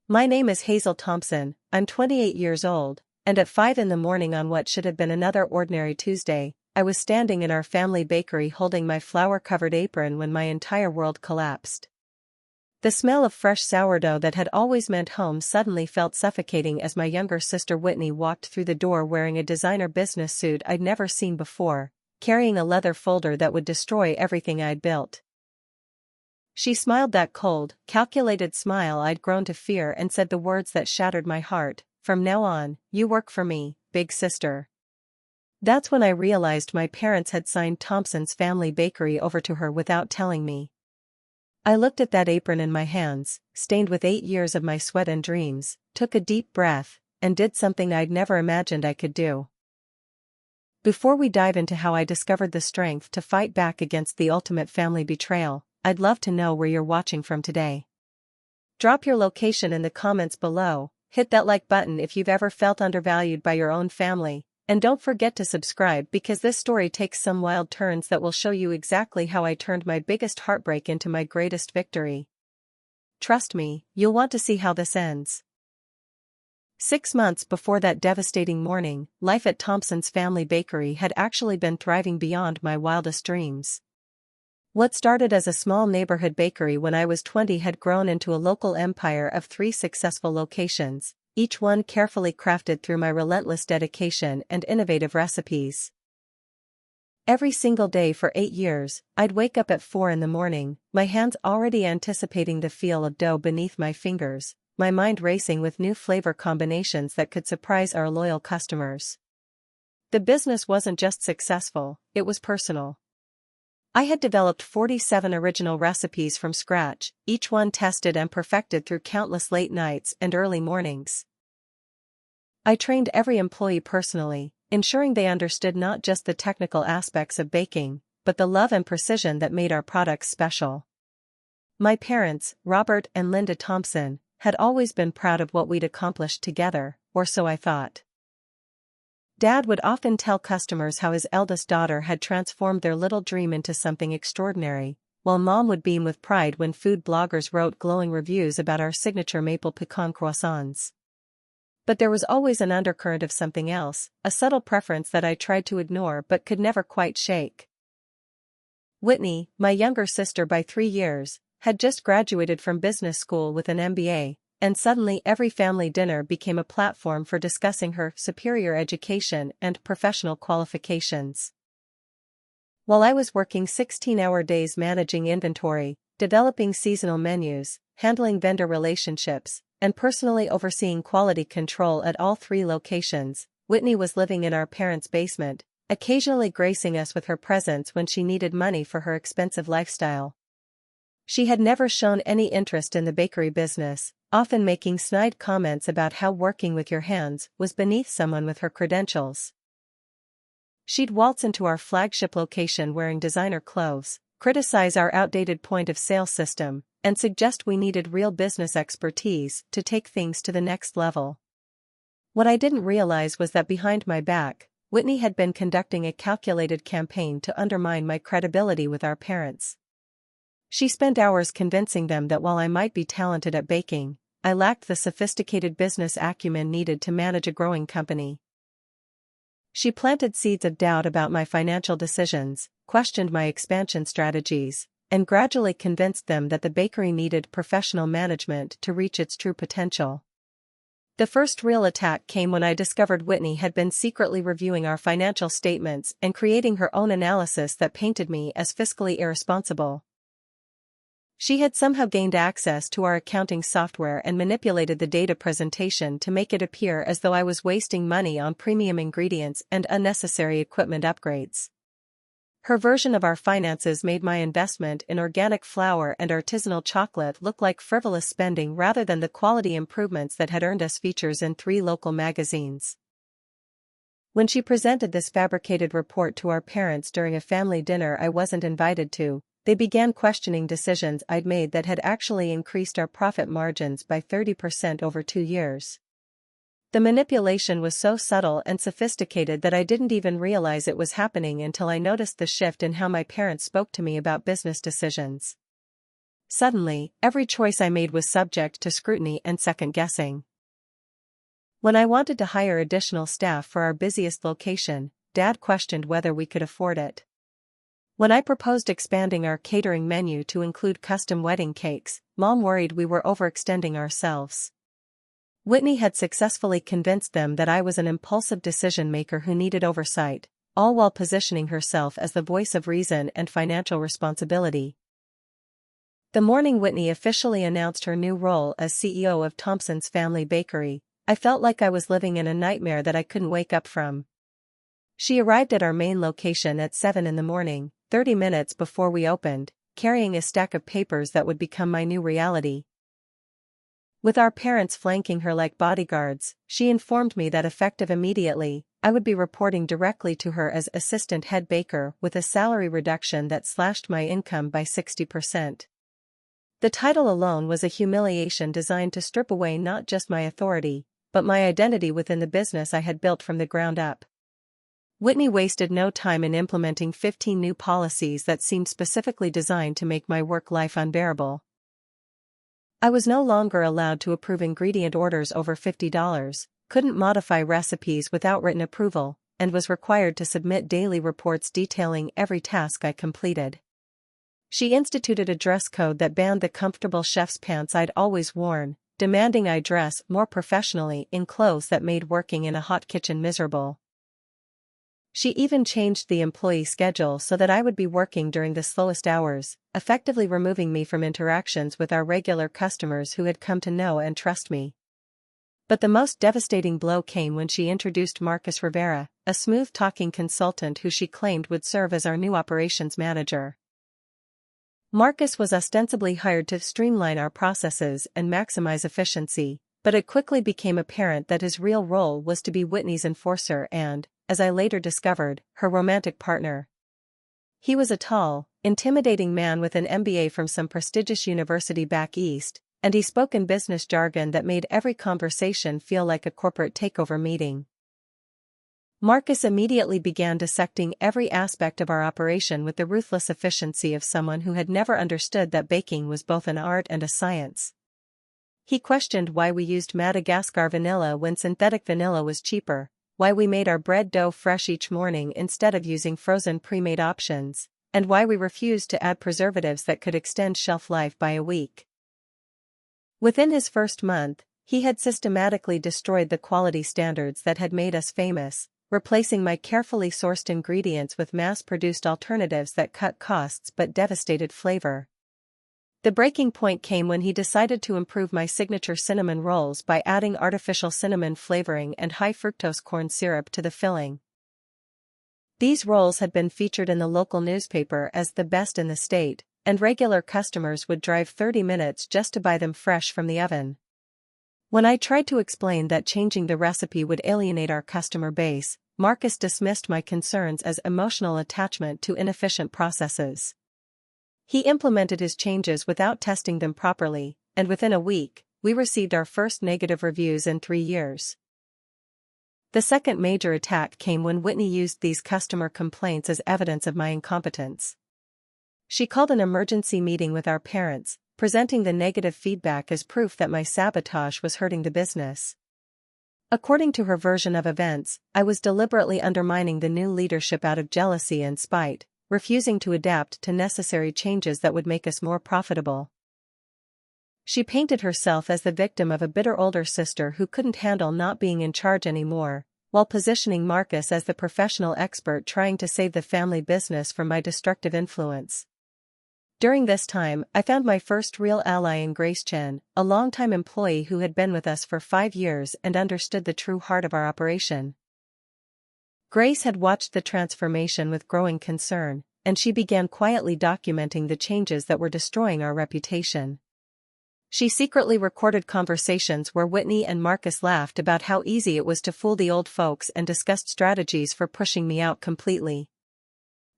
My name is Hazel Thompson, I'm 28 years old, and at 5 in the morning on what should have been another ordinary Tuesday, I was standing in our family bakery holding my flour-covered apron when my entire world collapsed. The smell of fresh sourdough that had always meant home suddenly felt suffocating as my younger sister Whitney walked through the door wearing a designer business suit I'd never seen before, carrying a leather folder that would destroy everything I'd built. She smiled that cold, calculated smile I'd grown to fear and said the words that shattered my heart, "From now on, you work for me, big sister." That's when I realized my parents had signed Thompson's family bakery over to her without telling me. I looked at that apron in my hands, stained with 8 years of my sweat and dreams, took a deep breath, and did something I'd never imagined I could do. Before we dive into how I discovered the strength to fight back against the ultimate family betrayal, I'd love to know where you're watching from today. Drop your location in the comments below, hit that like button if you've ever felt undervalued by your own family, and don't forget to subscribe because this story takes some wild turns that will show you exactly how I turned my biggest heartbreak into my greatest victory. Trust me, you'll want to see how this ends. 6 months before that devastating morning, life at Thompson's family bakery had actually been thriving beyond my wildest dreams. What started as a small neighborhood bakery when I was 20 had grown into a local empire of 3 successful locations, each one carefully crafted through my relentless dedication and innovative recipes. Every single day for 8 years, I'd wake up at 4 in the morning, my hands already anticipating the feel of dough beneath my fingers, my mind racing with new flavor combinations that could surprise our loyal customers. The business wasn't just successful, it was personal. I had developed 47 original recipes from scratch, each one tested and perfected through countless late nights and early mornings. I trained every employee personally, ensuring they understood not just the technical aspects of baking, but the love and precision that made our products special. My parents, Robert and Linda Thompson, had always been proud of what we'd accomplished together, or so I thought. Dad would often tell customers how his eldest daughter had transformed their little dream into something extraordinary, while Mom would beam with pride when food bloggers wrote glowing reviews about our signature maple pecan croissants. But there was always an undercurrent of something else, a subtle preference that I tried to ignore but could never quite shake. Whitney, my younger sister by 3 years, had just graduated from business school with an MBA, and suddenly every family dinner became a platform for discussing her superior education and professional qualifications. While I was working 16-hour days managing inventory, developing seasonal menus, handling vendor relationships, and personally overseeing quality control at all 3 locations, Whitney was living in our parents' basement, occasionally gracing us with her presence when she needed money for her expensive lifestyle. She had never shown any interest in the bakery business, often making snide comments about how working with your hands was beneath someone with her credentials. She'd waltz into our flagship location wearing designer clothes, criticize our outdated point-of-sale system, and suggest we needed real business expertise to take things to the next level. What I didn't realize was that behind my back, Whitney had been conducting a calculated campaign to undermine my credibility with our parents. She spent hours convincing them that while I might be talented at baking, I lacked the sophisticated business acumen needed to manage a growing company. She planted seeds of doubt about my financial decisions, questioned my expansion strategies, and gradually convinced them that the bakery needed professional management to reach its true potential. The first real attack came when I discovered Whitney had been secretly reviewing our financial statements and creating her own analysis that painted me as fiscally irresponsible. She had somehow gained access to our accounting software and manipulated the data presentation to make it appear as though I was wasting money on premium ingredients and unnecessary equipment upgrades. Her version of our finances made my investment in organic flour and artisanal chocolate look like frivolous spending rather than the quality improvements that had earned us features in 3 local magazines. When she presented this fabricated report to our parents during a family dinner I wasn't invited to, they began questioning decisions I'd made that had actually increased our profit margins by 30% over 2 years. The manipulation was so subtle and sophisticated that I didn't even realize it was happening until I noticed the shift in how my parents spoke to me about business decisions. Suddenly, every choice I made was subject to scrutiny and second-guessing. When I wanted to hire additional staff for our busiest location, Dad questioned whether we could afford it. When I proposed expanding our catering menu to include custom wedding cakes, Mom worried we were overextending ourselves. Whitney had successfully convinced them that I was an impulsive decision-maker who needed oversight, all while positioning herself as the voice of reason and financial responsibility. The morning Whitney officially announced her new role as CEO of Thompson's Family Bakery, I felt like I was living in a nightmare that I couldn't wake up from. She arrived at our main location at 7 a.m, 30 minutes before we opened, carrying a stack of papers that would become my new reality. With our parents flanking her like bodyguards, she informed me that effective immediately, I would be reporting directly to her as assistant head baker with a salary reduction that slashed my income by 60%. The title alone was a humiliation designed to strip away not just my authority, but my identity within the business I had built from the ground up. Whitney wasted no time in implementing 15 new policies that seemed specifically designed to make my work life unbearable. I was no longer allowed to approve ingredient orders over $50, couldn't modify recipes without written approval, and was required to submit daily reports detailing every task I completed. She instituted a dress code that banned the comfortable chef's pants I'd always worn, demanding I dress more professionally in clothes that made working in a hot kitchen miserable. She even changed the employee schedule so that I would be working during the slowest hours, effectively removing me from interactions with our regular customers who had come to know and trust me. But the most devastating blow came when she introduced Marcus Rivera, a smooth-talking consultant who she claimed would serve as our new operations manager. Marcus was ostensibly hired to streamline our processes and maximize efficiency, but it quickly became apparent that his real role was to be Whitney's enforcer and, as I later discovered, her romantic partner. He was a tall, intimidating man with an MBA from some prestigious university back east, and he spoke in business jargon that made every conversation feel like a corporate takeover meeting. Marcus immediately began dissecting every aspect of our operation with the ruthless efficiency of someone who had never understood that baking was both an art and a science. He questioned why we used Madagascar vanilla when synthetic vanilla was cheaper, why we made our bread dough fresh each morning instead of using frozen pre-made options, and why we refused to add preservatives that could extend shelf life by a week. Within his first month, he had systematically destroyed the quality standards that had made us famous, replacing my carefully sourced ingredients with mass-produced alternatives that cut costs but devastated flavor. The breaking point came when he decided to improve my signature cinnamon rolls by adding artificial cinnamon flavoring and high-fructose corn syrup to the filling. These rolls had been featured in the local newspaper as the best in the state, and regular customers would drive 30 minutes just to buy them fresh from the oven. When I tried to explain that changing the recipe would alienate our customer base, Marcus dismissed my concerns as emotional attachment to inefficient processes. He implemented his changes without testing them properly, and within a week, we received our first negative reviews in 3 years. The second major attack came when Whitney used these customer complaints as evidence of my incompetence. She called an emergency meeting with our parents, presenting the negative feedback as proof that my sabotage was hurting the business. According to her version of events, I was deliberately undermining the new leadership out of jealousy and spite, refusing to adapt to necessary changes that would make us more profitable. She painted herself as the victim of a bitter older sister who couldn't handle not being in charge anymore, while positioning Marcus as the professional expert trying to save the family business from my destructive influence. During this time, I found my first real ally in Grace Chen, a longtime employee who had been with us for 5 years and understood the true heart of our operation. Grace had watched the transformation with growing concern, and she began quietly documenting the changes that were destroying our reputation. She secretly recorded conversations where Whitney and Marcus laughed about how easy it was to fool the old folks and discussed strategies for pushing me out completely.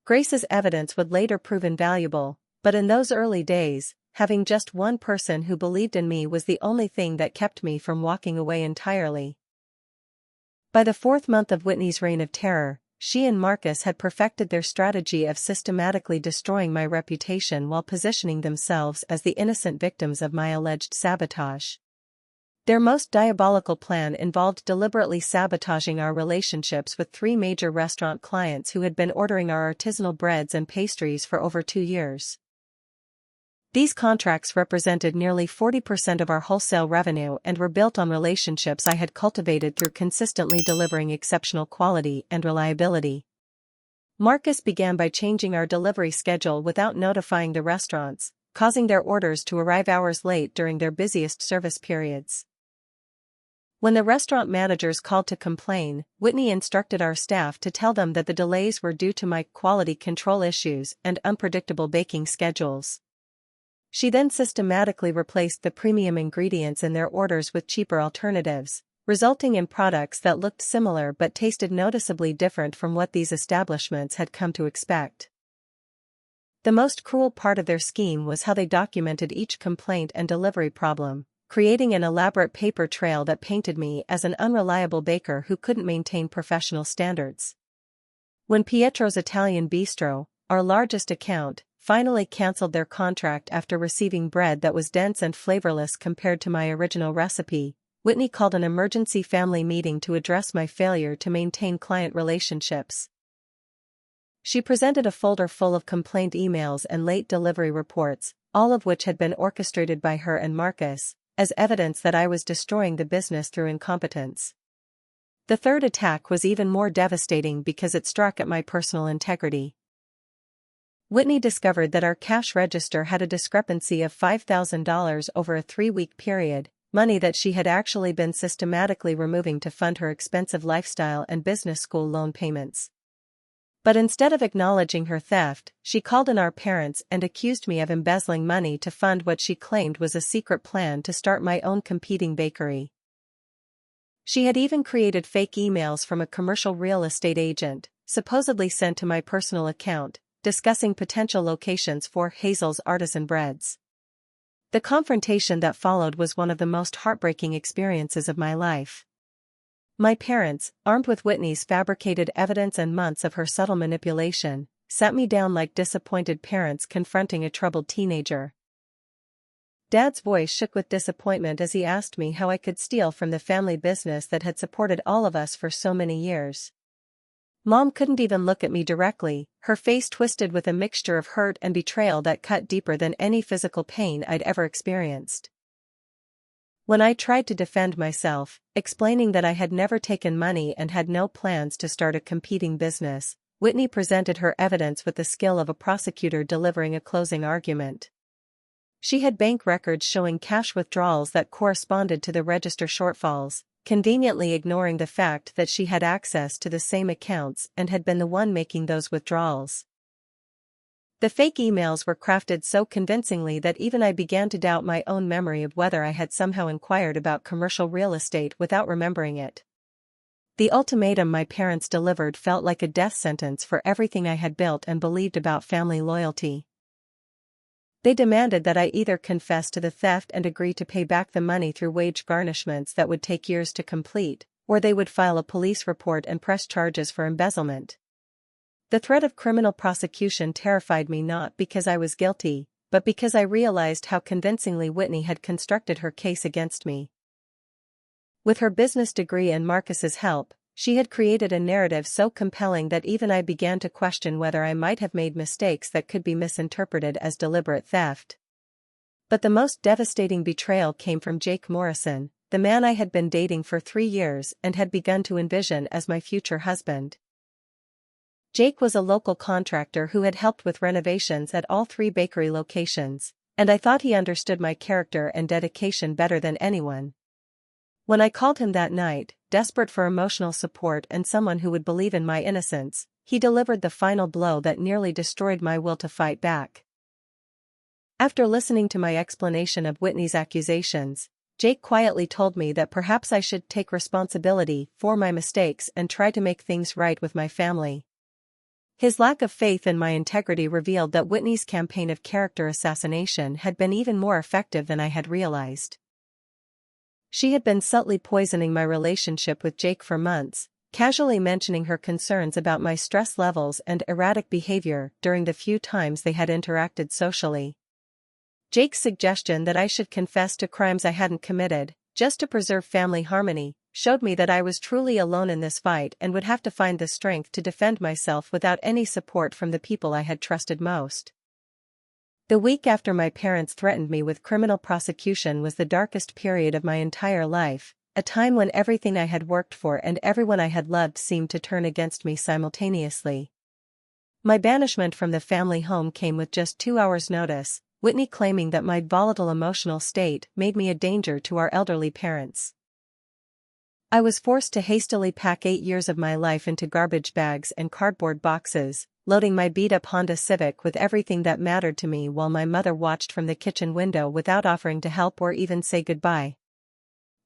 Grace's evidence would later prove invaluable, but in those early days, having just one person who believed in me was the only thing that kept me from walking away entirely. By the 4th month of Whitney's reign of terror, she and Marcus had perfected their strategy of systematically destroying my reputation while positioning themselves as the innocent victims of my alleged sabotage. Their most diabolical plan involved deliberately sabotaging our relationships with 3 major restaurant clients who had been ordering our artisanal breads and pastries for over 2 years. These contracts represented nearly 40% of our wholesale revenue and were built on relationships I had cultivated through consistently delivering exceptional quality and reliability. Marcus began by changing our delivery schedule without notifying the restaurants, causing their orders to arrive hours late during their busiest service periods. When the restaurant managers called to complain, Whitney instructed our staff to tell them that the delays were due to my quality control issues and unpredictable baking schedules. She then systematically replaced the premium ingredients in their orders with cheaper alternatives, resulting in products that looked similar but tasted noticeably different from what these establishments had come to expect. The most cruel part of their scheme was how they documented each complaint and delivery problem, creating an elaborate paper trail that painted me as an unreliable baker who couldn't maintain professional standards. When Pietro's Italian Bistro, our largest account, finally canceled their contract after receiving bread that was dense and flavorless compared to my original recipe, Whitney called an emergency family meeting to address my failure to maintain client relationships. She presented a folder full of complaint emails and late delivery reports, all of which had been orchestrated by her and Marcus, as evidence that I was destroying the business through incompetence. The third attack was even more devastating because it struck at my personal integrity. Whitney discovered that our cash register had a discrepancy of $5,000 over a 3-week period, money that she had actually been systematically removing to fund her expensive lifestyle and business school loan payments. But instead of acknowledging her theft, she called in our parents and accused me of embezzling money to fund what she claimed was a secret plan to start my own competing bakery. She had even created fake emails from a commercial real estate agent, supposedly sent to my personal account, discussing potential locations for Hazel's artisan breads. The confrontation that followed was one of the most heartbreaking experiences of my life. My parents, armed with Whitney's fabricated evidence and months of her subtle manipulation, sat me down like disappointed parents confronting a troubled teenager. Dad's voice shook with disappointment as he asked me how I could steal from the family business that had supported all of us for so many years. Mom couldn't even look at me directly, her face twisted with a mixture of hurt and betrayal that cut deeper than any physical pain I'd ever experienced. When I tried to defend myself, explaining that I had never taken money and had no plans to start a competing business, Whitney presented her evidence with the skill of a prosecutor delivering a closing argument. She had bank records showing cash withdrawals that corresponded to the register shortfalls, conveniently ignoring the fact that she had access to the same accounts and had been the one making those withdrawals. The fake emails were crafted so convincingly that even I began to doubt my own memory of whether I had somehow inquired about commercial real estate without remembering it. The ultimatum my parents delivered felt like a death sentence for everything I had built and believed about family loyalty. They demanded that I either confess to the theft and agree to pay back the money through wage garnishments that would take years to complete, or they would file a police report and press charges for embezzlement. The threat of criminal prosecution terrified me not because I was guilty, but because I realized how convincingly Whitney had constructed her case against me. With her business degree and Marcus's help, she had created a narrative so compelling that even I began to question whether I might have made mistakes that could be misinterpreted as deliberate theft. But the most devastating betrayal came from Jake Morrison, the man I had been dating for 3 years and had begun to envision as my future husband. Jake was a local contractor who had helped with renovations at all 3 bakery locations, and I thought he understood my character and dedication better than anyone. When I called him that night, desperate for emotional support and someone who would believe in my innocence, he delivered the final blow that nearly destroyed my will to fight back. After listening to my explanation of Whitney's accusations, Jake quietly told me that perhaps I should take responsibility for my mistakes and try to make things right with my family. His lack of faith in my integrity revealed that Whitney's campaign of character assassination had been even more effective than I had realized. She had been subtly poisoning my relationship with Jake for months, casually mentioning her concerns about my stress levels and erratic behavior during the few times they had interacted socially. Jake's suggestion that I should confess to crimes I hadn't committed, just to preserve family harmony, showed me that I was truly alone in this fight and would have to find the strength to defend myself without any support from the people I had trusted most. The week after my parents threatened me with criminal prosecution was the darkest period of my entire life, a time when everything I had worked for and everyone I had loved seemed to turn against me simultaneously. My banishment from the family home came with just 2 hours' notice, Whitney claiming that my volatile emotional state made me a danger to our elderly parents. I was forced to hastily pack 8 years of my life into garbage bags and cardboard boxes, loading my beat-up Honda Civic with everything that mattered to me while my mother watched from the kitchen window without offering to help or even say goodbye.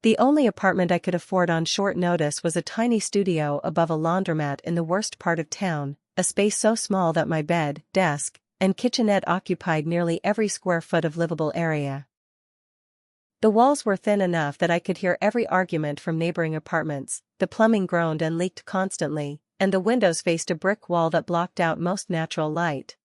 The only apartment I could afford on short notice was a tiny studio above a laundromat in the worst part of town, a space so small that my bed, desk, and kitchenette occupied nearly every square foot of livable area. The walls were thin enough that I could hear every argument from neighboring apartments, the plumbing groaned and leaked constantly, and the windows faced a brick wall that blocked out most natural light.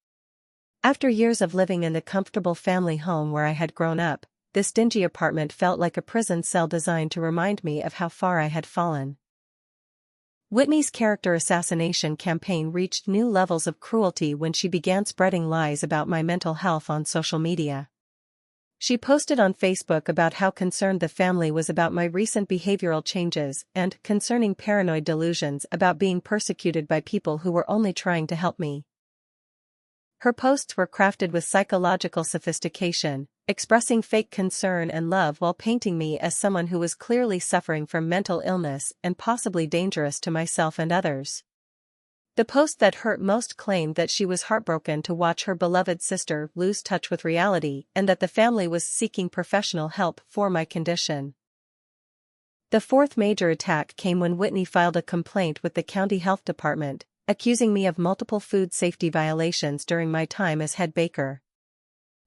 After years of living in the comfortable family home where I had grown up, this dingy apartment felt like a prison cell designed to remind me of how far I had fallen. Whitney's character assassination campaign reached new levels of cruelty when she began spreading lies about my mental health on social media. She posted on Facebook about how concerned the family was about my recent behavioral changes and concerning paranoid delusions about being persecuted by people who were only trying to help me. Her posts were crafted with psychological sophistication, expressing fake concern and love while painting me as someone who was clearly suffering from mental illness and possibly dangerous to myself and others. The post that hurt most claimed that she was heartbroken to watch her beloved sister lose touch with reality and that the family was seeking professional help for my condition. The fourth major attack came when Whitney filed a complaint with the county health department, accusing me of multiple food safety violations during my time as head baker.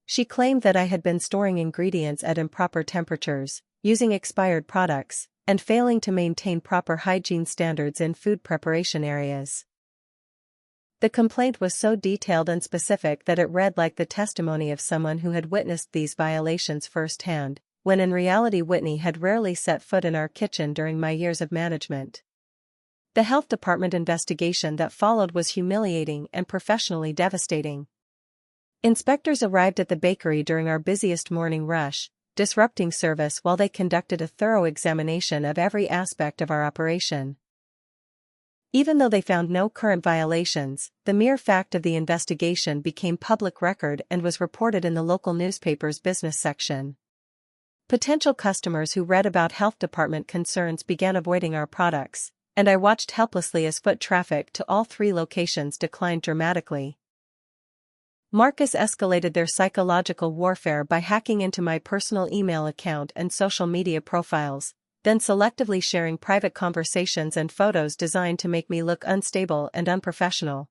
She claimed that I had been storing ingredients at improper temperatures, using expired products, and failing to maintain proper hygiene standards in food preparation areas. The complaint was so detailed and specific that it read like the testimony of someone who had witnessed these violations firsthand, when in reality Whitney had rarely set foot in our kitchen during my years of management. The health department investigation that followed was humiliating and professionally devastating. Inspectors arrived at the bakery during our busiest morning rush, disrupting service while they conducted a thorough examination of every aspect of our operation. Even though they found no current violations, the mere fact of the investigation became public record and was reported in the local newspaper's business section. Potential customers who read about health department concerns began avoiding our products, and I watched helplessly as foot traffic to all 3 locations declined dramatically. Marcus escalated their psychological warfare by hacking into my personal email account and social media profiles, then selectively sharing private conversations and photos designed to make me look unstable and unprofessional.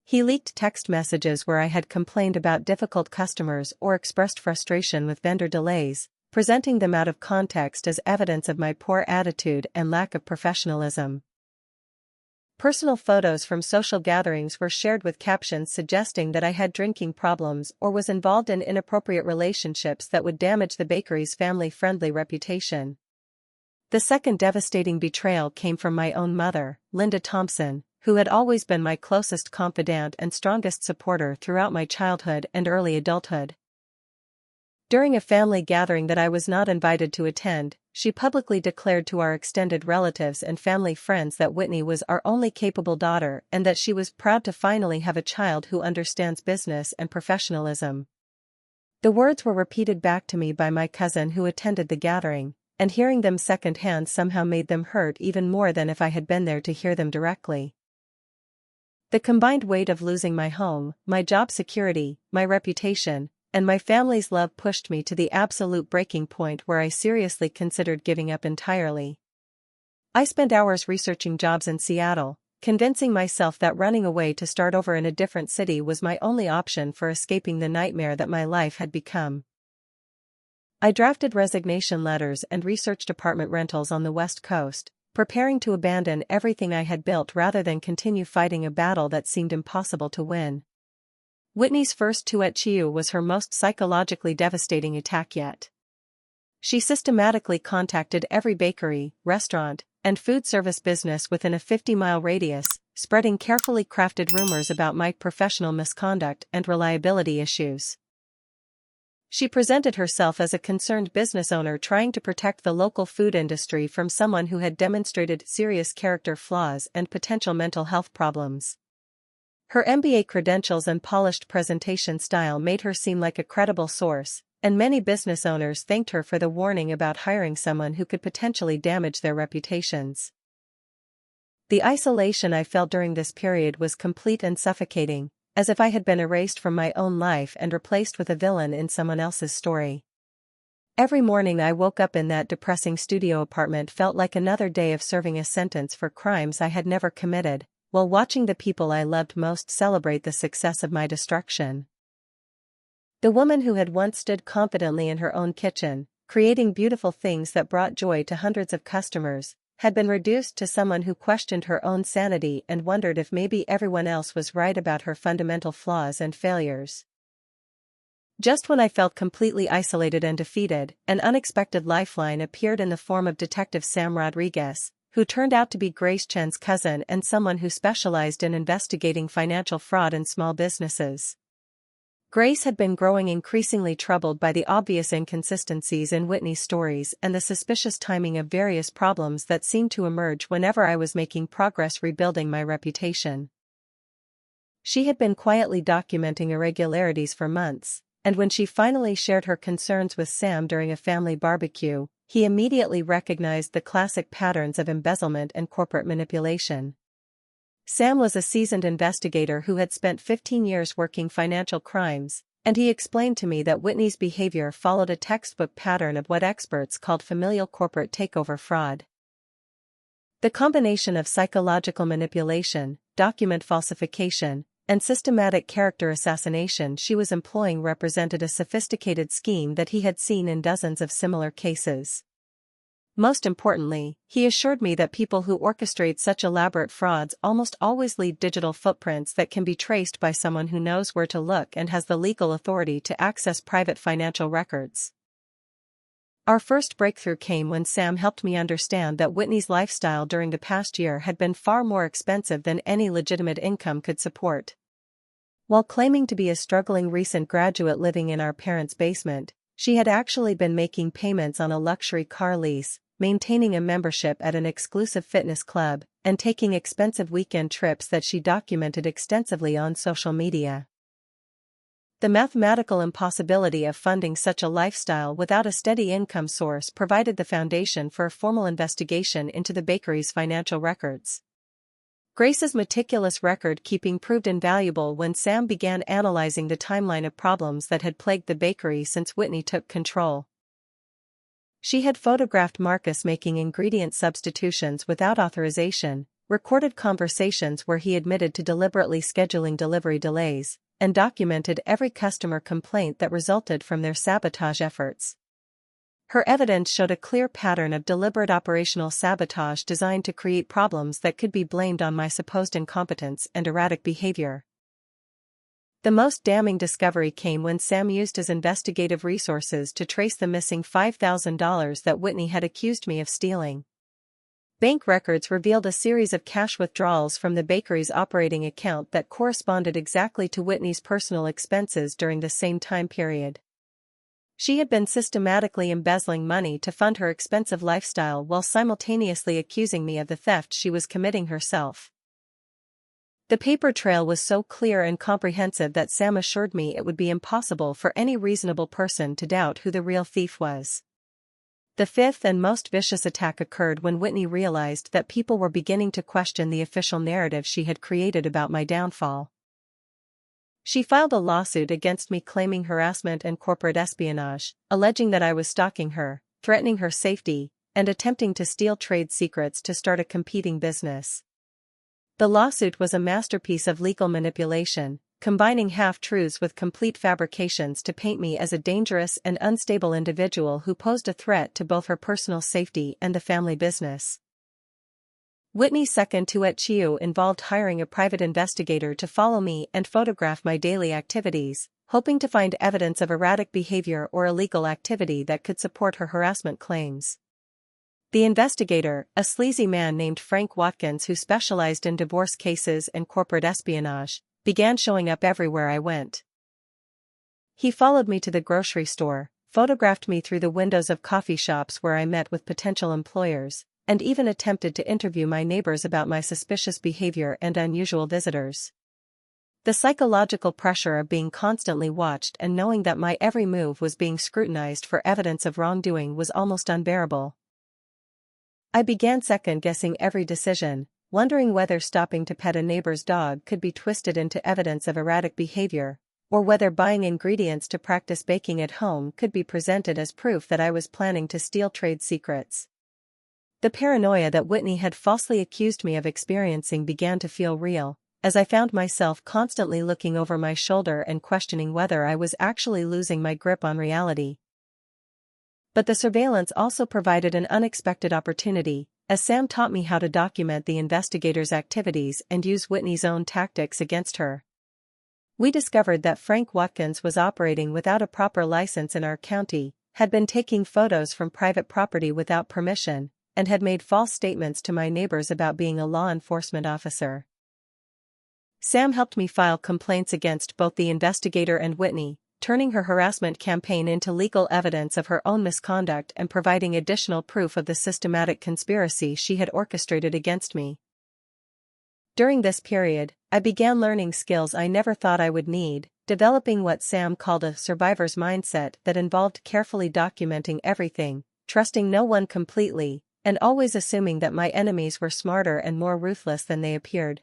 He leaked text messages where I had complained about difficult customers or expressed frustration with vendor delays, presenting them out of context as evidence of my poor attitude and lack of professionalism. Personal photos from social gatherings were shared with captions suggesting that I had drinking problems or was involved in inappropriate relationships that would damage the bakery's family-friendly reputation. The second devastating betrayal came from my own mother, Whitney Thompson, who had always been my closest confidant and strongest supporter throughout my childhood and early adulthood. During a family gathering that I was not invited to attend, she publicly declared to our extended relatives and family friends that Whitney was our only capable daughter and that she was proud to finally have a child who understands business and professionalism. The words were repeated back to me by my cousin who attended the gathering, and hearing them secondhand somehow made them hurt even more than if I had been there to hear them directly. The combined weight of losing my home, my job security, my reputation, and my family's love pushed me to the absolute breaking point where I seriously considered giving up entirely. I spent hours researching jobs in Seattle, convincing myself that running away to start over in a different city was my only option for escaping the nightmare that my life had become. I drafted resignation letters and researched apartment rentals on the West Coast, preparing to abandon everything I had built rather than continue fighting a battle that seemed impossible to win. Whitney's first two at Chiu was her most psychologically devastating attack yet. She systematically contacted every bakery, restaurant, and food service business within a 50-mile radius, spreading carefully crafted rumors about my professional misconduct and reliability issues. She presented herself as a concerned business owner trying to protect the local food industry from someone who had demonstrated serious character flaws and potential mental health problems. Her MBA credentials and polished presentation style made her seem like a credible source, and many business owners thanked her for the warning about hiring someone who could potentially damage their reputations. The isolation I felt during this period was complete and suffocating, as if I had been erased from my own life and replaced with a villain in someone else's story. Every morning I woke up in that depressing studio apartment felt like another day of serving a sentence for crimes I had never committed, while watching the people I loved most celebrate the success of my destruction. The woman who had once stood confidently in her own kitchen, creating beautiful things that brought joy to hundreds of customers, had been reduced to someone who questioned her own sanity and wondered if maybe everyone else was right about her fundamental flaws and failures. Just when I felt completely isolated and defeated, an unexpected lifeline appeared in the form of Detective Sam Rodriguez, who turned out to be Grace Chen's cousin and someone who specialized in investigating financial fraud in small businesses. Grace had been growing increasingly troubled by the obvious inconsistencies in Whitney's stories and the suspicious timing of various problems that seemed to emerge whenever I was making progress rebuilding my reputation. She had been quietly documenting irregularities for months, and when she finally shared her concerns with Sam during a family barbecue, he immediately recognized the classic patterns of embezzlement and corporate manipulation. Sam was a seasoned investigator who had spent 15 years working financial crimes, and he explained to me that Whitney's behavior followed a textbook pattern of what experts called familial corporate takeover fraud. The combination of psychological manipulation, document falsification, and systematic character assassination she was employing represented a sophisticated scheme that he had seen in dozens of similar cases. Most importantly, he assured me that people who orchestrate such elaborate frauds almost always leave digital footprints that can be traced by someone who knows where to look and has the legal authority to access private financial records. Our first breakthrough came when Sam helped me understand that Whitney's lifestyle during the past year had been far more expensive than any legitimate income could support. While claiming to be a struggling recent graduate living in our parents' basement, she had actually been making payments on a luxury car lease, maintaining a membership at an exclusive fitness club, and taking expensive weekend trips that she documented extensively on social media. The mathematical impossibility of funding such a lifestyle without a steady income source provided the foundation for a formal investigation into the bakery's financial records. Grace's meticulous record-keeping proved invaluable when Sam began analyzing the timeline of problems that had plagued the bakery since Whitney took control. She had photographed Marcus making ingredient substitutions without authorization, recorded conversations where he admitted to deliberately scheduling delivery delays, and documented every customer complaint that resulted from their sabotage efforts. Her evidence showed a clear pattern of deliberate operational sabotage designed to create problems that could be blamed on my supposed incompetence and erratic behavior. The most damning discovery came when Sam used his investigative resources to trace the missing $5,000 that Whitney had accused me of stealing. Bank records revealed a series of cash withdrawals from the bakery's operating account that corresponded exactly to Whitney's personal expenses during the same time period. She had been systematically embezzling money to fund her expensive lifestyle while simultaneously accusing me of the theft she was committing herself. The paper trail was so clear and comprehensive that Sam assured me it would be impossible for any reasonable person to doubt who the real thief was. The fifth and most vicious attack occurred when Whitney realized that people were beginning to question the official narrative she had created about my downfall. She filed a lawsuit against me claiming harassment and corporate espionage, alleging that I was stalking her, threatening her safety, and attempting to steal trade secrets to start a competing business. The lawsuit was a masterpiece of legal manipulation, combining half-truths with complete fabrications to paint me as a dangerous and unstable individual who posed a threat to both her personal safety and the family business. Whitney's second to at Chiu involved hiring a private investigator to follow me and photograph my daily activities, hoping to find evidence of erratic behavior or illegal activity that could support her harassment claims. The investigator, a sleazy man named Frank Watkins who specialized in divorce cases and corporate espionage, began showing up everywhere I went. He followed me to the grocery store, photographed me through the windows of coffee shops where I met with potential employers, and even attempted to interview my neighbors about my suspicious behavior and unusual visitors. The psychological pressure of being constantly watched and knowing that my every move was being scrutinized for evidence of wrongdoing was almost unbearable. I began second-guessing every decision, wondering whether stopping to pet a neighbor's dog could be twisted into evidence of erratic behavior, or whether buying ingredients to practice baking at home could be presented as proof that I was planning to steal trade secrets. The paranoia that Whitney had falsely accused me of experiencing began to feel real, as I found myself constantly looking over my shoulder and questioning whether I was actually losing my grip on reality. But the surveillance also provided an unexpected opportunity, as Sam taught me how to document the investigator's activities and use Whitney's own tactics against her. We discovered that Frank Watkins was operating without a proper license in our county, had been taking photos from private property without permission, and had made false statements to my neighbors about being a law enforcement officer. Sam helped me file complaints against both the investigator and Whitney, turning her harassment campaign into legal evidence of her own misconduct and providing additional proof of the systematic conspiracy she had orchestrated against me. During this period, I began learning skills I never thought I would need, developing what Sam called a survivor's mindset that involved carefully documenting everything, trusting no one completely, and always assuming that my enemies were smarter and more ruthless than they appeared.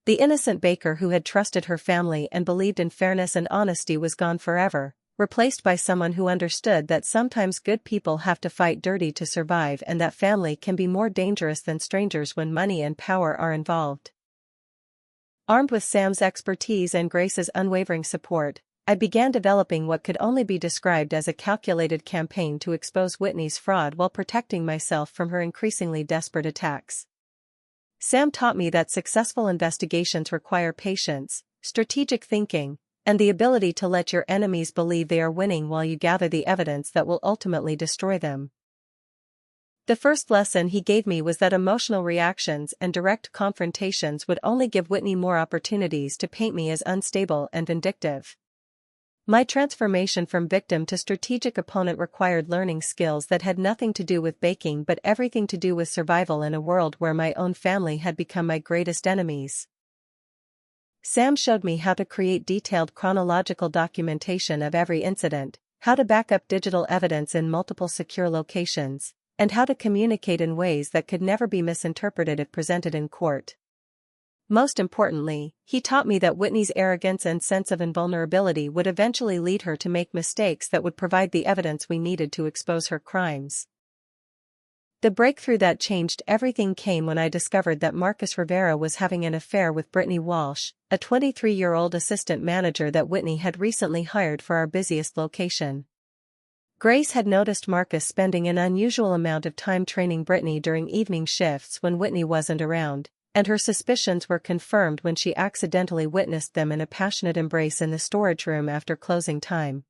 The innocent baker who had trusted her family and believed in fairness and honesty was gone forever, replaced by someone who understood that sometimes good people have to fight dirty to survive and that family can be more dangerous than strangers when money and power are involved. Armed with Sam's expertise and Grace's unwavering support, I began developing what could only be described as a calculated campaign to expose Whitney's fraud while protecting myself from her increasingly desperate attacks. Sam taught me that successful investigations require patience, strategic thinking, and the ability to let your enemies believe they are winning while you gather the evidence that will ultimately destroy them. The first lesson he gave me was that emotional reactions and direct confrontations would only give Whitney more opportunities to paint me as unstable and vindictive. My transformation from victim to strategic opponent required learning skills that had nothing to do with baking but everything to do with survival in a world where my own family had become my greatest enemies. Sam showed me how to create detailed chronological documentation of every incident, how to back up digital evidence in multiple secure locations, and how to communicate in ways that could never be misinterpreted if presented in court. Most importantly, he taught me that Whitney's arrogance and sense of invulnerability would eventually lead her to make mistakes that would provide the evidence we needed to expose her crimes. The breakthrough that changed everything came when I discovered that Marcus Rivera was having an affair with Brittany Walsh, a 23-year-old assistant manager that Whitney had recently hired for our busiest location. Grace had noticed Marcus spending an unusual amount of time training Brittany during evening shifts when Whitney wasn't around, and her suspicions were confirmed when she accidentally witnessed them in a passionate embrace in the storage room after closing time.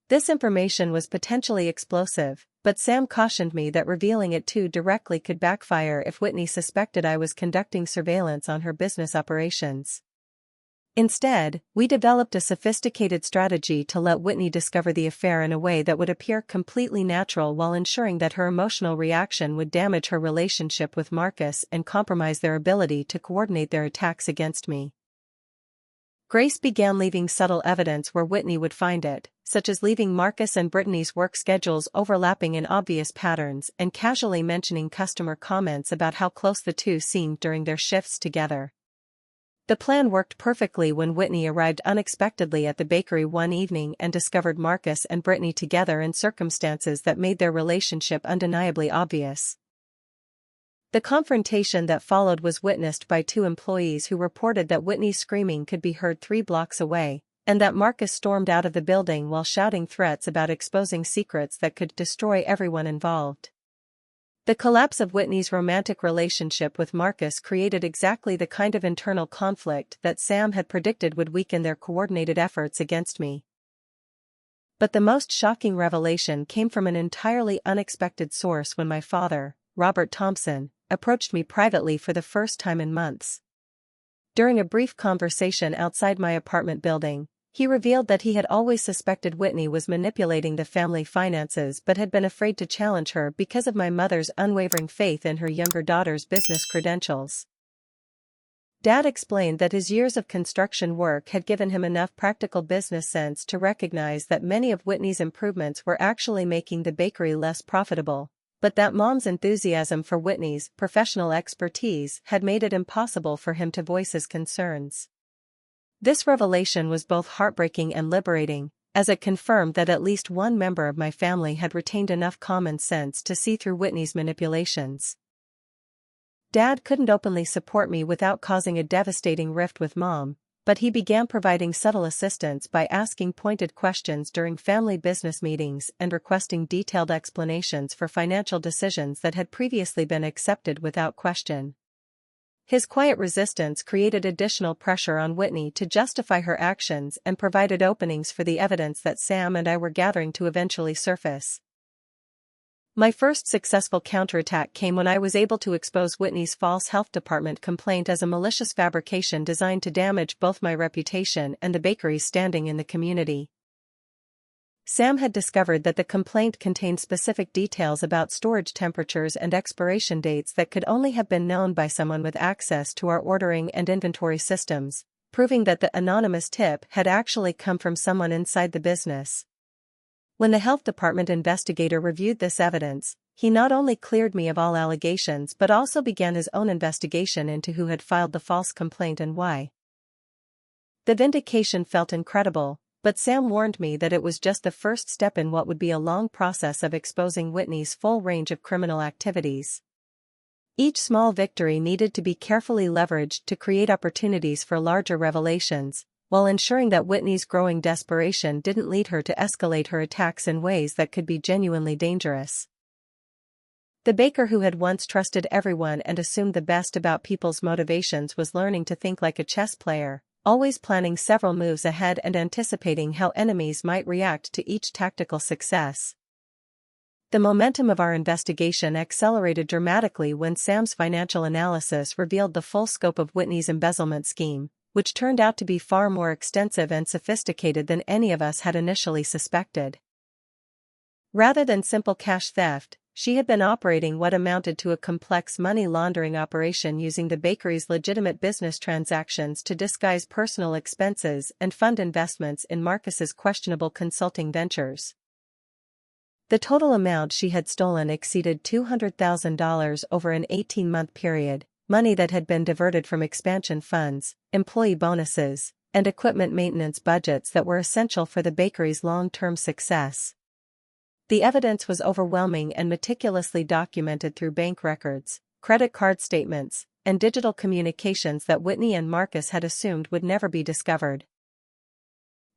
This information was potentially explosive, but Sam cautioned me that revealing it too directly could backfire if Whitney suspected I was conducting surveillance on her business operations. Instead, we developed a sophisticated strategy to let Whitney discover the affair in a way that would appear completely natural while ensuring that her emotional reaction would damage her relationship with Marcus and compromise their ability to coordinate their attacks against me. Grace began leaving subtle evidence where Whitney would find it, such as leaving Marcus and Brittany's work schedules overlapping in obvious patterns and casually mentioning customer comments about how close the two seemed during their shifts together. The plan worked perfectly when Whitney arrived unexpectedly at the bakery one evening and discovered Marcus and Brittany together in circumstances that made their relationship undeniably obvious. The confrontation that followed was witnessed by two employees who reported that Whitney's screaming could be heard 3 blocks away, and that Marcus stormed out of the building while shouting threats about exposing secrets that could destroy everyone involved. The collapse of Whitney's romantic relationship with Marcus created exactly the kind of internal conflict that Sam had predicted would weaken their coordinated efforts against me. But the most shocking revelation came from an entirely unexpected source when my father, Robert Thompson, approached me privately for the first time in months. During a brief conversation outside my apartment building, he revealed that he had always suspected Whitney was manipulating the family finances but had been afraid to challenge her because of my mother's unwavering faith in her younger daughter's business credentials. Dad explained that his years of construction work had given him enough practical business sense to recognize that many of Whitney's improvements were actually making the bakery less profitable, but that Mom's enthusiasm for Whitney's professional expertise had made it impossible for him to voice his concerns. This revelation was both heartbreaking and liberating, as it confirmed that at least one member of my family had retained enough common sense to see through Whitney's manipulations. Dad couldn't openly support me without causing a devastating rift with Mom, but he began providing subtle assistance by asking pointed questions during family business meetings and requesting detailed explanations for financial decisions that had previously been accepted without question. His quiet resistance created additional pressure on Whitney to justify her actions and provided openings for the evidence that Sam and I were gathering to eventually surface. My first successful counterattack came when I was able to expose Whitney's false health department complaint as a malicious fabrication designed to damage both my reputation and the bakery's standing in the community. Sam had discovered that the complaint contained specific details about storage temperatures and expiration dates that could only have been known by someone with access to our ordering and inventory systems, proving that the anonymous tip had actually come from someone inside the business. When the health department investigator reviewed this evidence, he not only cleared me of all allegations but also began his own investigation into who had filed the false complaint and why. The vindication felt incredible, but Sam warned me that it was just the first step in what would be a long process of exposing Whitney's full range of criminal activities. Each small victory needed to be carefully leveraged to create opportunities for larger revelations, while ensuring that Whitney's growing desperation didn't lead her to escalate her attacks in ways that could be genuinely dangerous. The baker who had once trusted everyone and assumed the best about people's motivations was learning to think like a chess player, always planning several moves ahead and anticipating how enemies might react to each tactical success. The momentum of our investigation accelerated dramatically when Sam's financial analysis revealed the full scope of Whitney's embezzlement scheme, which turned out to be far more extensive and sophisticated than any of us had initially suspected. Rather than simple cash theft, she had been operating what amounted to a complex money laundering operation using the bakery's legitimate business transactions to disguise personal expenses and fund investments in Marcus's questionable consulting ventures. The total amount she had stolen exceeded $200,000 over an 18-month period, money that had been diverted from expansion funds, employee bonuses, and equipment maintenance budgets that were essential for the bakery's long-term success. The evidence was overwhelming and meticulously documented through bank records, credit card statements, and digital communications that Whitney and Marcus had assumed would never be discovered.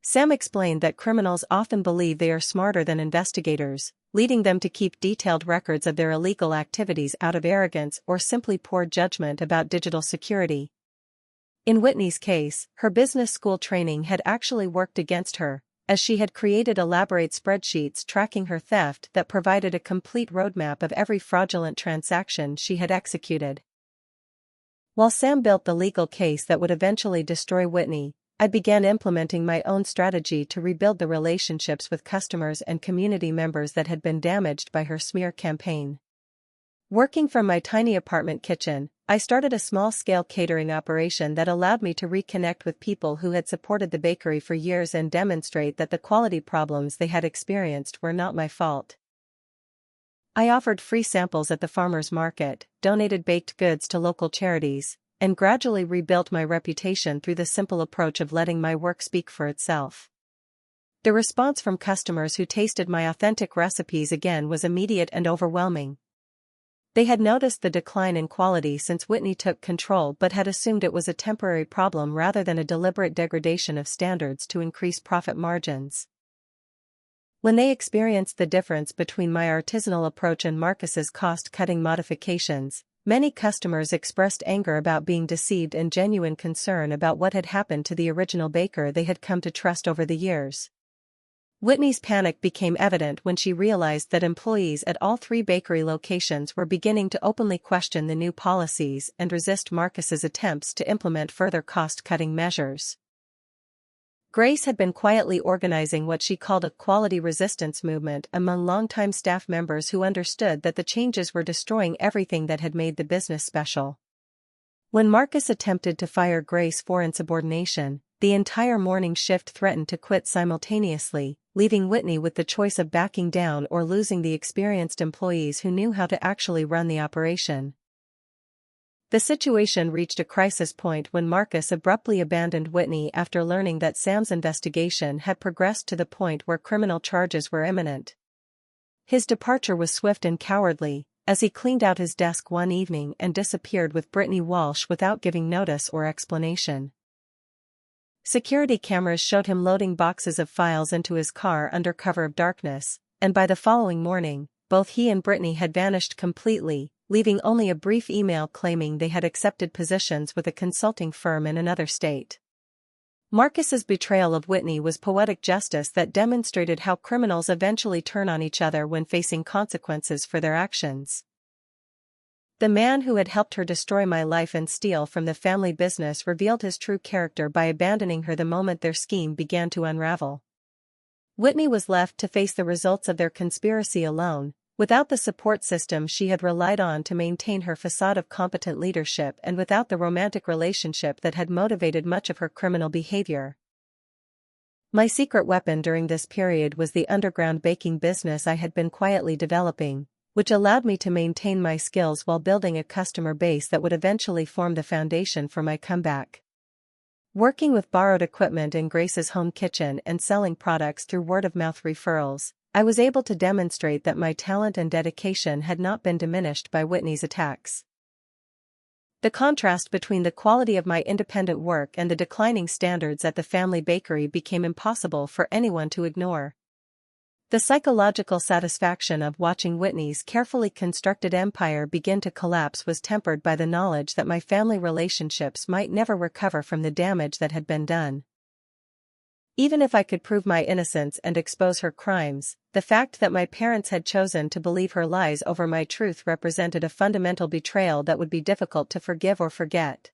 Sam explained that criminals often believe they are smarter than investigators, leading them to keep detailed records of their illegal activities out of arrogance or simply poor judgment about digital security. In Whitney's case, her business school training had actually worked against her, as she had created elaborate spreadsheets tracking her theft that provided a complete roadmap of every fraudulent transaction she had executed. While Sam built the legal case that would eventually destroy Whitney, I began implementing my own strategy to rebuild the relationships with customers and community members that had been damaged by her smear campaign. Working from my tiny apartment kitchen, I started a small-scale catering operation that allowed me to reconnect with people who had supported the bakery for years and demonstrate that the quality problems they had experienced were not my fault. I offered free samples at the farmers' market, donated baked goods to local charities, and gradually rebuilt my reputation through the simple approach of letting my work speak for itself. The response from customers who tasted my authentic recipes again was immediate and overwhelming. They had noticed the decline in quality since Whitney took control but had assumed it was a temporary problem rather than a deliberate degradation of standards to increase profit margins. When they experienced the difference between my artisanal approach and Marcus's cost-cutting modifications, many customers expressed anger about being deceived and genuine concern about what had happened to the original baker they had come to trust over the years. Whitney's panic became evident when she realized that employees at all 3 bakery locations were beginning to openly question the new policies and resist Marcus's attempts to implement further cost-cutting measures. Grace had been quietly organizing what she called a quality resistance movement among longtime staff members who understood that the changes were destroying everything that had made the business special. When Marcus attempted to fire Grace for insubordination, the entire morning shift threatened to quit simultaneously, leaving Whitney with the choice of backing down or losing the experienced employees who knew how to actually run the operation. The situation reached a crisis point when Marcus abruptly abandoned Whitney after learning that Sam's investigation had progressed to the point where criminal charges were imminent. His departure was swift and cowardly, as he cleaned out his desk one evening and disappeared with Brittany Walsh without giving notice or explanation. Security cameras showed him loading boxes of files into his car under cover of darkness, and by the following morning, both he and Brittany had vanished completely, leaving only a brief email claiming they had accepted positions with a consulting firm in another state. Marcus's betrayal of Whitney was poetic justice that demonstrated how criminals eventually turn on each other when facing consequences for their actions. The man who had helped her destroy my life and steal from the family business revealed his true character by abandoning her the moment their scheme began to unravel. Whitney was left to face the results of their conspiracy alone, without the support system she had relied on to maintain her facade of competent leadership and without the romantic relationship that had motivated much of her criminal behavior. My secret weapon during this period was the underground baking business I had been quietly developing, which allowed me to maintain my skills while building a customer base that would eventually form the foundation for my comeback. Working with borrowed equipment in Grace's home kitchen and selling products through word-of-mouth referrals, I was able to demonstrate that my talent and dedication had not been diminished by Whitney's attacks. The contrast between the quality of my independent work and the declining standards at the family bakery became impossible for anyone to ignore. The psychological satisfaction of watching Whitney's carefully constructed empire begin to collapse was tempered by the knowledge that my family relationships might never recover from the damage that had been done. Even if I could prove my innocence and expose her crimes, the fact that my parents had chosen to believe her lies over my truth represented a fundamental betrayal that would be difficult to forgive or forget.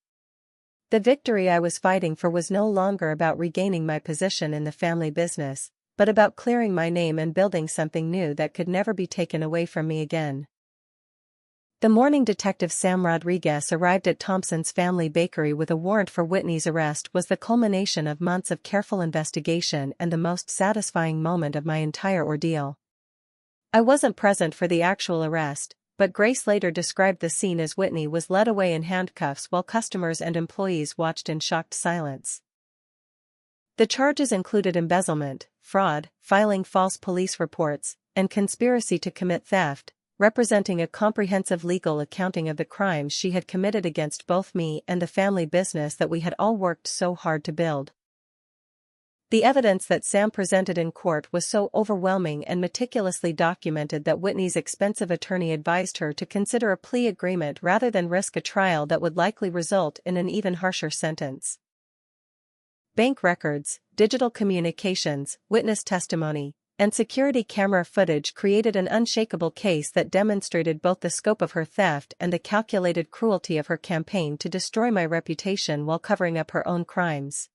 The victory I was fighting for was no longer about regaining my position in the family business, but about clearing my name and building something new that could never be taken away from me again. The morning detective Sam Rodriguez arrived at Thompson's family bakery with a warrant for Whitney's arrest was the culmination of months of careful investigation and the most satisfying moment of my entire ordeal. I wasn't present for the actual arrest, but Grace later described the scene as Whitney was led away in handcuffs while customers and employees watched in shocked silence. The charges included embezzlement, fraud, filing false police reports, and conspiracy to commit theft, representing a comprehensive legal accounting of the crimes she had committed against both me and the family business that we had all worked so hard to build. The evidence that Sam presented in court was so overwhelming and meticulously documented that Whitney's expensive attorney advised her to consider a plea agreement rather than risk a trial that would likely result in an even harsher sentence. Bank records, digital communications, witness testimony, and security camera footage created an unshakable case that demonstrated both the scope of her theft and the calculated cruelty of her campaign to destroy my reputation while covering up her own crimes.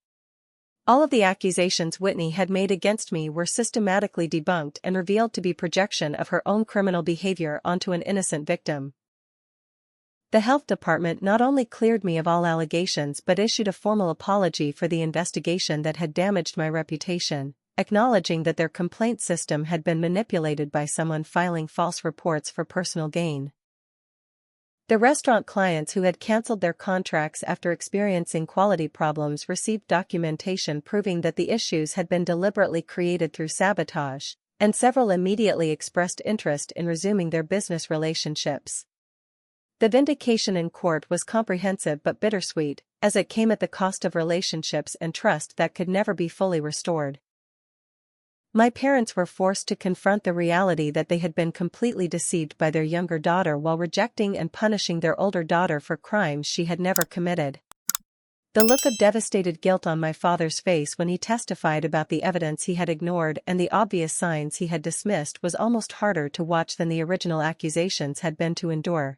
All of the accusations Whitney had made against me were systematically debunked and revealed to be projection of her own criminal behavior onto an innocent victim. The health department not only cleared me of all allegations but issued a formal apology for the investigation that had damaged my reputation, acknowledging that their complaint system had been manipulated by someone filing false reports for personal gain. The restaurant clients who had canceled their contracts after experiencing quality problems received documentation proving that the issues had been deliberately created through sabotage, and several immediately expressed interest in resuming their business relationships. The vindication in court was comprehensive but bittersweet, as it came at the cost of relationships and trust that could never be fully restored. My parents were forced to confront the reality that they had been completely deceived by their younger daughter while rejecting and punishing their older daughter for crimes she had never committed. The look of devastated guilt on my father's face when he testified about the evidence he had ignored and the obvious signs he had dismissed was almost harder to watch than the original accusations had been to endure.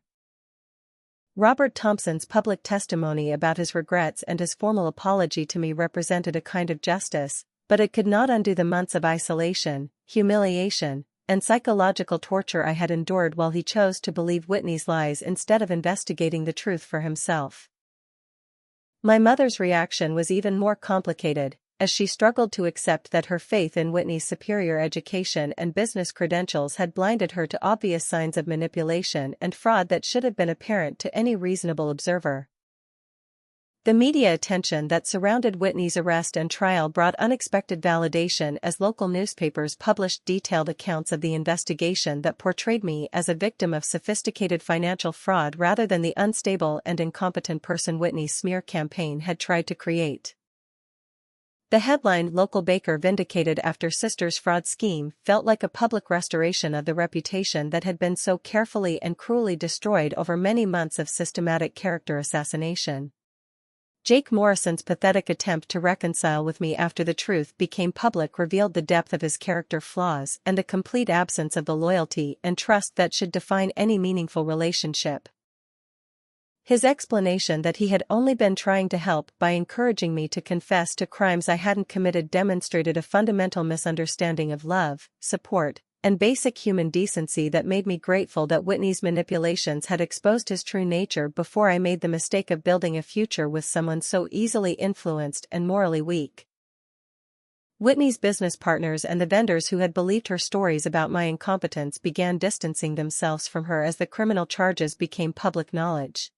Robert Thompson's public testimony about his regrets and his formal apology to me represented a kind of justice, but it could not undo the months of isolation, humiliation, and psychological torture I had endured while he chose to believe Whitney's lies instead of investigating the truth for himself. My mother's reaction was even more complicated, as she struggled to accept that her faith in Whitney's superior education and business credentials had blinded her to obvious signs of manipulation and fraud that should have been apparent to any reasonable observer. The media attention that surrounded Whitney's arrest and trial brought unexpected validation as local newspapers published detailed accounts of the investigation that portrayed me as a victim of sophisticated financial fraud rather than the unstable and incompetent person Whitney's smear campaign had tried to create. The headline "Local Baker Vindicated After Sister's Fraud Scheme" felt like a public restoration of the reputation that had been so carefully and cruelly destroyed over many months of systematic character assassination. Jake Morrison's pathetic attempt to reconcile with me after the truth became public revealed the depth of his character flaws and the complete absence of the loyalty and trust that should define any meaningful relationship. His explanation that he had only been trying to help by encouraging me to confess to crimes I hadn't committed demonstrated a fundamental misunderstanding of love, support, and basic human decency that made me grateful that Whitney's manipulations had exposed his true nature before I made the mistake of building a future with someone so easily influenced and morally weak. Whitney's business partners and the vendors who had believed her stories about my incompetence began distancing themselves from her as the criminal charges became public knowledge.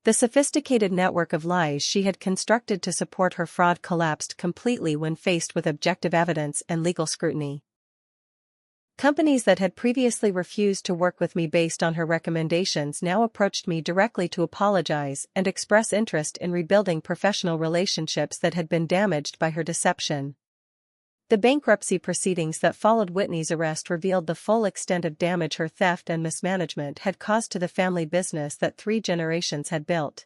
The sophisticated network of lies she had constructed to support her fraud collapsed completely when faced with objective evidence and legal scrutiny. Companies that had previously refused to work with me based on her recommendations now approached me directly to apologize and express interest in rebuilding professional relationships that had been damaged by her deception. The bankruptcy proceedings that followed Whitney's arrest revealed the full extent of damage her theft and mismanagement had caused to the family business that 3 generations had built.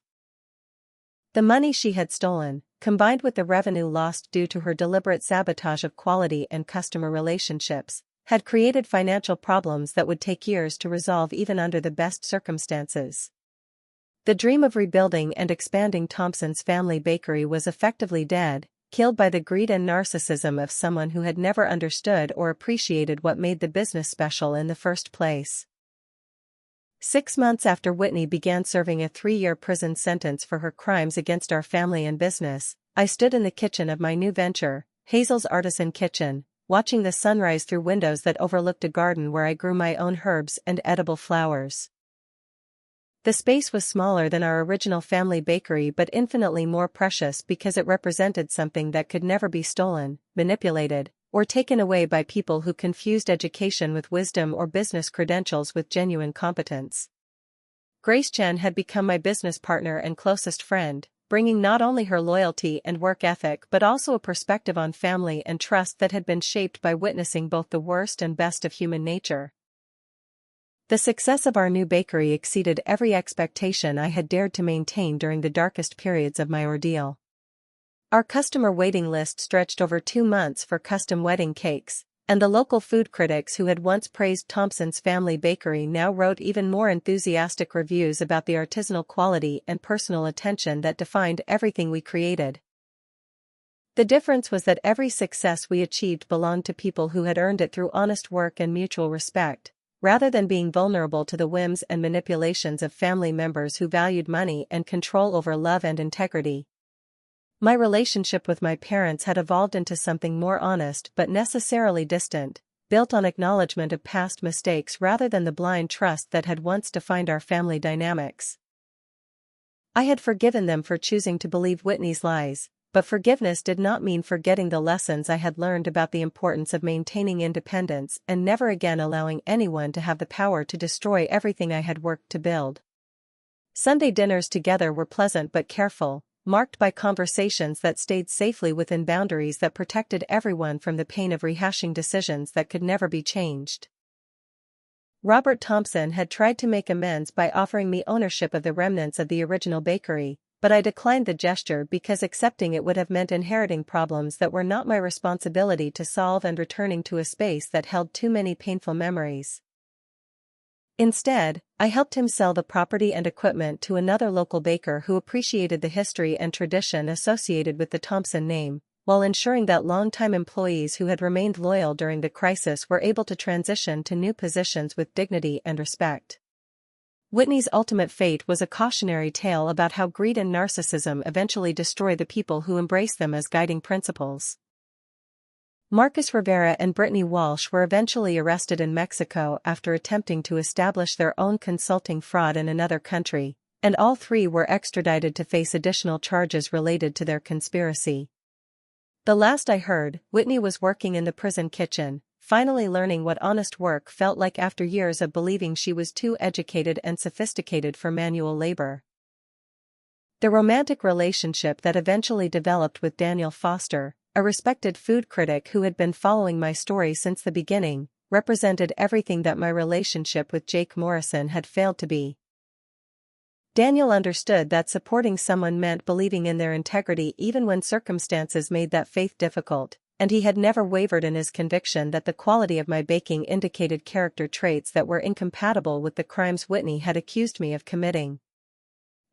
The money she had stolen, combined with the revenue lost due to her deliberate sabotage of quality and customer relationships, had created financial problems that would take years to resolve even under the best circumstances. The dream of rebuilding and expanding Thompson's family bakery was effectively dead, killed by the greed and narcissism of someone who had never understood or appreciated what made the business special in the first place. 6 months after Whitney began serving a 3-year prison sentence for her crimes against our family and business, I stood in the kitchen of my new venture, Hazel's Artisan Kitchen, watching the sunrise through windows that overlooked a garden where I grew my own herbs and edible flowers. The space was smaller than our original family bakery but infinitely more precious because it represented something that could never be stolen, manipulated, or taken away by people who confused education with wisdom or business credentials with genuine competence. Grace Chen had become my business partner and closest friend, bringing not only her loyalty and work ethic but also a perspective on family and trust that had been shaped by witnessing both the worst and best of human nature. The success of our new bakery exceeded every expectation I had dared to maintain during the darkest periods of my ordeal. Our customer waiting list stretched over 2 months for custom wedding cakes, and the local food critics who had once praised Thompson's family bakery now wrote even more enthusiastic reviews about the artisanal quality and personal attention that defined everything we created. The difference was that every success we achieved belonged to people who had earned it through honest work and mutual respect, rather than being vulnerable to the whims and manipulations of family members who valued money and control over love and integrity. My relationship with my parents had evolved into something more honest but necessarily distant, built on acknowledgement of past mistakes rather than the blind trust that had once defined our family dynamics. I had forgiven them for choosing to believe Whitney's lies, but forgiveness did not mean forgetting the lessons I had learned about the importance of maintaining independence and never again allowing anyone to have the power to destroy everything I had worked to build. Sunday dinners together were pleasant but careful, marked by conversations that stayed safely within boundaries that protected everyone from the pain of rehashing decisions that could never be changed. Robert Thompson had tried to make amends by offering me ownership of the remnants of the original bakery, but I declined the gesture because accepting it would have meant inheriting problems that were not my responsibility to solve and returning to a space that held too many painful memories. Instead, I helped him sell the property and equipment to another local baker who appreciated the history and tradition associated with the Thompson name, while ensuring that longtime employees who had remained loyal during the crisis were able to transition to new positions with dignity and respect. Whitney's ultimate fate was a cautionary tale about how greed and narcissism eventually destroy the people who embrace them as guiding principles. Marcus Rivera and Brittany Walsh were eventually arrested in Mexico after attempting to establish their own consulting fraud in another country, and all three were extradited to face additional charges related to their conspiracy. The last I heard, Whitney was working in the prison kitchen, finally learning what honest work felt like after years of believing she was too educated and sophisticated for manual labor. The romantic relationship that eventually developed with Daniel Foster, a respected food critic who had been following my story since the beginning, represented everything that my relationship with Jake Morrison had failed to be. Daniel understood that supporting someone meant believing in their integrity even when circumstances made that faith difficult, and he had never wavered in his conviction that the quality of my baking indicated character traits that were incompatible with the crimes Whitney had accused me of committing.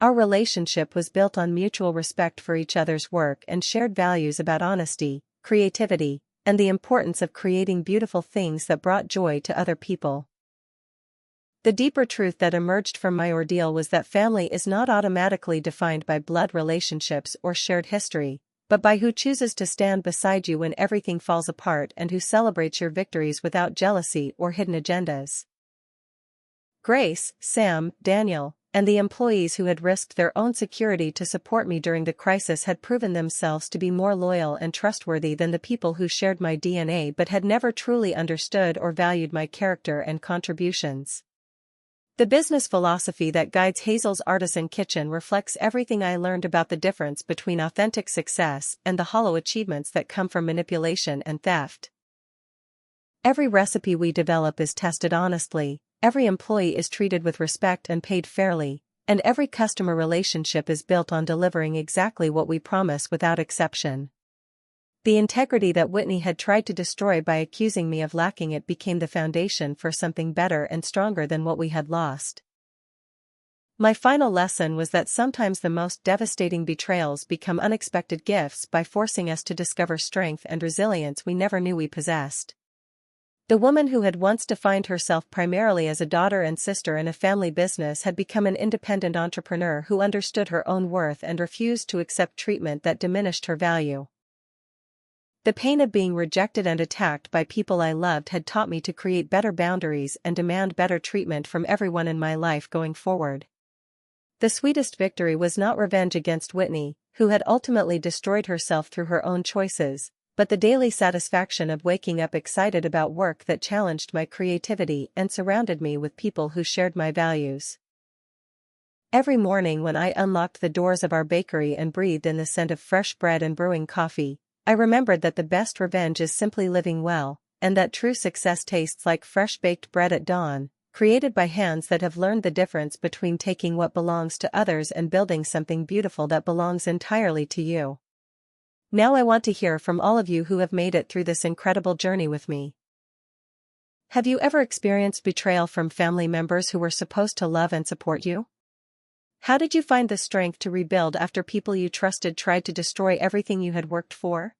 Our relationship was built on mutual respect for each other's work and shared values about honesty, creativity, and the importance of creating beautiful things that brought joy to other people. The deeper truth that emerged from my ordeal was that family is not automatically defined by blood relationships or shared history, but by who chooses to stand beside you when everything falls apart and who celebrates your victories without jealousy or hidden agendas. Grace, Sam, Daniel, and the employees who had risked their own security to support me during the crisis had proven themselves to be more loyal and trustworthy than the people who shared my DNA but had never truly understood or valued my character and contributions. The business philosophy that guides Hazel's Artisan Kitchen reflects everything I learned about the difference between authentic success and the hollow achievements that come from manipulation and theft. Every recipe we develop is tested honestly, every employee is treated with respect and paid fairly, and every customer relationship is built on delivering exactly what we promise without exception. The integrity that Whitney had tried to destroy by accusing me of lacking it became the foundation for something better and stronger than what we had lost. My final lesson was that sometimes the most devastating betrayals become unexpected gifts by forcing us to discover strength and resilience we never knew we possessed. The woman who had once defined herself primarily as a daughter and sister in a family business had become an independent entrepreneur who understood her own worth and refused to accept treatment that diminished her value. The pain of being rejected and attacked by people I loved had taught me to create better boundaries and demand better treatment from everyone in my life going forward. The sweetest victory was not revenge against Whitney, who had ultimately destroyed herself through her own choices, but the daily satisfaction of waking up excited about work that challenged my creativity and surrounded me with people who shared my values. Every morning when I unlocked the doors of our bakery and breathed in the scent of fresh bread and brewing coffee, I remembered that the best revenge is simply living well, and that true success tastes like fresh-baked bread at dawn, created by hands that have learned the difference between taking what belongs to others and building something beautiful that belongs entirely to you. Now I want to hear from all of you who have made it through this incredible journey with me. Have you ever experienced betrayal from family members who were supposed to love and support you? How did you find the strength to rebuild after people you trusted tried to destroy everything you had worked for?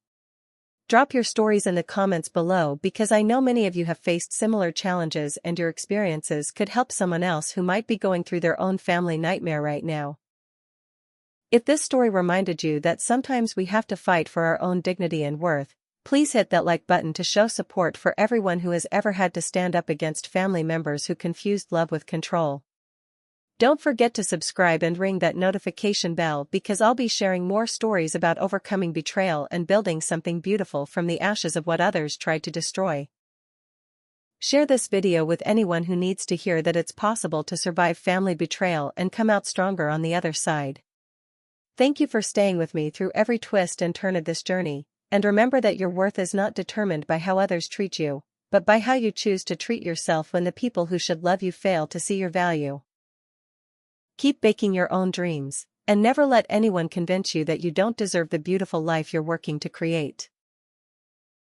Drop your stories in the comments below because I know many of you have faced similar challenges and your experiences could help someone else who might be going through their own family nightmare right now. If this story reminded you that sometimes we have to fight for our own dignity and worth, please hit that like button to show support for everyone who has ever had to stand up against family members who confused love with control. Don't forget to subscribe and ring that notification bell because I'll be sharing more stories about overcoming betrayal and building something beautiful from the ashes of what others tried to destroy. Share this video with anyone who needs to hear that it's possible to survive family betrayal and come out stronger on the other side. Thank you for staying with me through every twist and turn of this journey, and remember that your worth is not determined by how others treat you, but by how you choose to treat yourself when the people who should love you fail to see your value. Keep baking your own dreams, and never let anyone convince you that you don't deserve the beautiful life you're working to create.